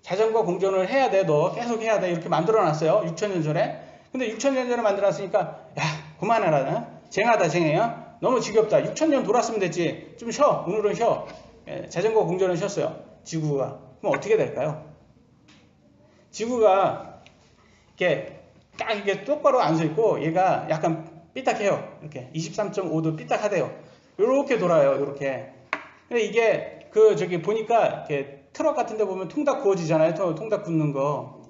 자전거 공전을 해야 돼. 너 계속 해야 돼. 이렇게 만들어놨어요. 6,000년 전에. 근데 6,000년 전에 만들어놨으니까 야 그만해라. 쟁하다 쟁해요. 너무 지겹다. 6,000년 돌았으면 됐지. 좀 쉬어. 오늘은 쉬어. 자전거 공전을 쉬었어요. 지구가. 그럼 어떻게 될까요? 지구가 이렇게 딱 이렇게 똑바로 앉아있고 얘가 약간 삐딱해요. 이렇게 23.5도 삐딱하대요. 이렇게 돌아요. 이렇게. 근데 이게 저기 보니까 이렇게 트럭 같은 데 보면 통닭 구워지잖아요. 통닭 굽는 거.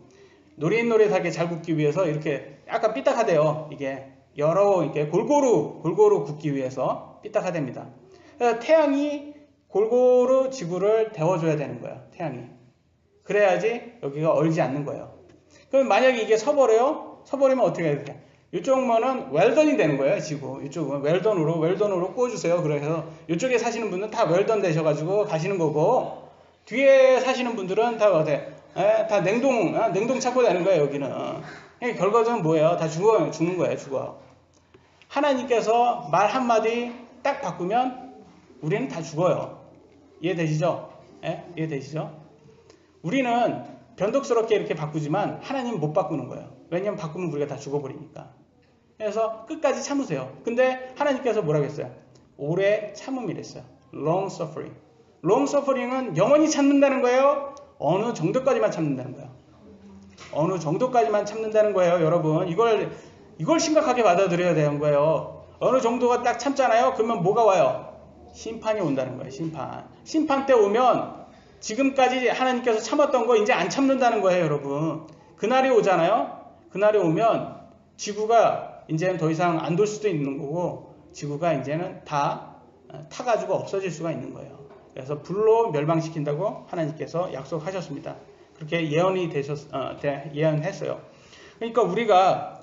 노릇노릇하게 잘 굽기 위해서 이렇게 약간 삐딱하대요. 이게 이렇게 골고루 굽기 위해서 삐딱하답니다. 그래서 태양이 골고루 지구를 데워줘야 되는 거예요. 태양이. 그래야지 여기가 얼지 않는 거예요. 그럼 만약에 이게 서버려요? 서버리면 어떻게 해야 돼요? 이쪽 면은 웰던이 되는 거예요. 지구. 이쪽은 웰던으로 구워주세요. 그래서 이쪽에 사시는 분들은 다 웰던 되셔가지고 가시는 거고, 뒤에 사시는 분들은 다 어디? 다 냉동 창고 되는 거예요. 여기는. 결과적으로 뭐예요? 다 죽는 거예요. 죽어. 하나님께서 말 한마디 딱 바꾸면 우리는 다 죽어요. 이해되시죠? 이해되시죠? 우리는 변덕스럽게 이렇게 바꾸지만 하나님은 못 바꾸는 거예요. 왜냐면 바꾸면 우리가 다 죽어버리니까. 그래서 끝까지 참으세요. 근데 하나님께서 뭐라고 했어요? 오래 참음이랬어요. long suffering. long suffering은 영원히 참는다는 거예요? 어느 정도까지만 참는다는 거예요? 어느 정도까지만 참는다는 거예요, 여러분. 이걸 심각하게 받아들여야 되는 거예요. 어느 정도가 딱 참잖아요? 그러면 뭐가 와요? 심판이 온다는 거예요, 심판. 심판 때 오면 지금까지 하나님께서 참았던 거 이제 안 참는다는 거예요, 여러분. 그날이 오잖아요? 그날이 오면 지구가 이제는 더 이상 안 돌 수도 있는 거고, 지구가 이제는 다 타가지고 없어질 수가 있는 거예요. 그래서 불로 멸망시킨다고 하나님께서 약속하셨습니다. 그렇게 예언했어요. 그러니까 우리가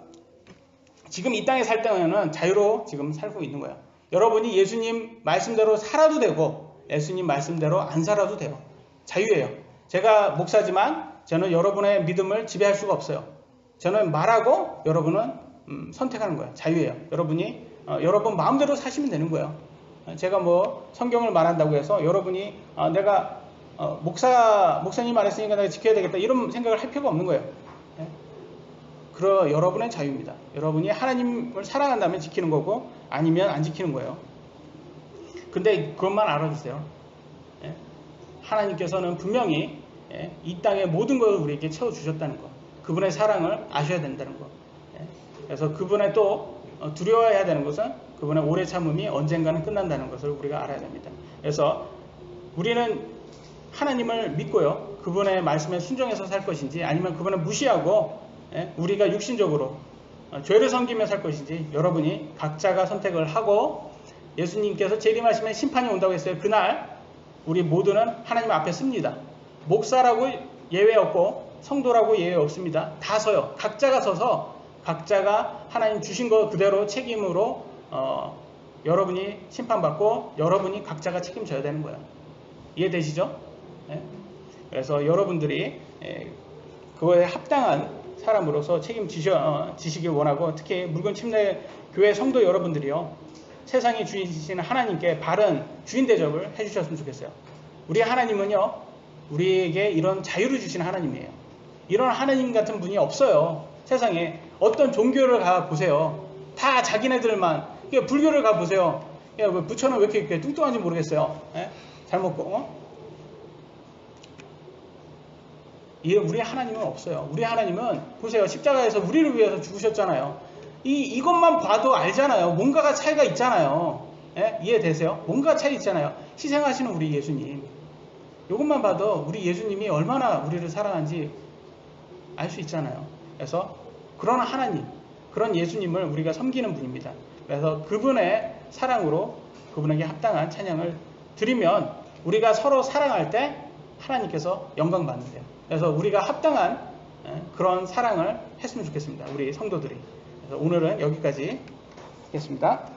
지금 이 땅에 살 때는 자유로 지금 살고 있는 거예요. 여러분이 예수님 말씀대로 살아도 되고 예수님 말씀대로 안 살아도 돼요. 자유예요. 제가 목사지만 저는 여러분의 믿음을 지배할 수가 없어요. 저는 말하고 여러분은 선택하는 거예요. 자유예요. 여러분이 여러분 마음대로 사시면 되는 거예요. 제가 뭐 성경을 말한다고 해서 여러분이 내가 목사님 말했으니까 내가 지켜야 되겠다 이런 생각을 할 필요가 없는 거예요. 여러분의 자유입니다. 여러분이 하나님을 사랑한다면 지키는 거고 아니면 안 지키는 거예요. 근데 그것만 알아주세요. 하나님께서는 분명히 이 땅의 모든 것을 우리에게 채워주셨다는 거, 그분의 사랑을 아셔야 된다는 거. 그래서 그분의 또 두려워해야 되는 것은 그분의 오래 참음이 언젠가는 끝난다는 것을 우리가 알아야 됩니다. 그래서 우리는 하나님을 믿고요, 그분의 말씀에 순종해서 살 것인지 아니면 그분을 무시하고 우리가 육신적으로 죄를 섬기며 살 것인지 여러분이 각자가 선택을 하고, 예수님께서 재림하시면 심판이 온다고 했어요. 그날 우리 모두는 하나님 앞에 씁니다. 목사라고 예외 없고 성도라고 예외 없습니다. 다 서요. 각자가 서서 각자가 하나님 주신 것 그대로 책임으로 여러분이 심판받고 여러분이 각자가 책임져야 되는 거예요. 이해되시죠? 그래서 여러분들이 그거에 합당한 사람으로서 책임지시길 원하고, 특히 물건 침례 교회 성도 여러분들이요, 세상의 주인이신 하나님께 바른 주인 대접을 해주셨으면 좋겠어요. 우리 하나님은요, 우리에게 이런 자유를 주신 하나님이에요. 이런 하나님 같은 분이 없어요. 세상에 어떤 종교를 가 보세요. 다 자기네들만. 불교를 가 보세요. 부처는 왜 이렇게 뚱뚱한지 모르겠어요. 잘 먹고. 우리 하나님은 없어요. 우리 하나님은 보세요. 십자가에서 우리를 위해서 죽으셨잖아요. 이것만 봐도 알잖아요. 뭔가가 차이가 있잖아요. 이해되세요? 뭔가 차이 있잖아요. 희생하시는 우리 예수님. 이것만 봐도 우리 예수님이 얼마나 우리를 사랑한지 알 수 있잖아요. 그래서 그런 하나님, 그런 예수님을 우리가 섬기는 분입니다. 그래서 그분의 사랑으로 그분에게 합당한 찬양을 드리면 우리가 서로 사랑할 때 하나님께서 영광 받는데요. 그래서 우리가 합당한 그런 사랑을 했으면 좋겠습니다. 우리 성도들이. 그래서 오늘은 여기까지 하겠습니다.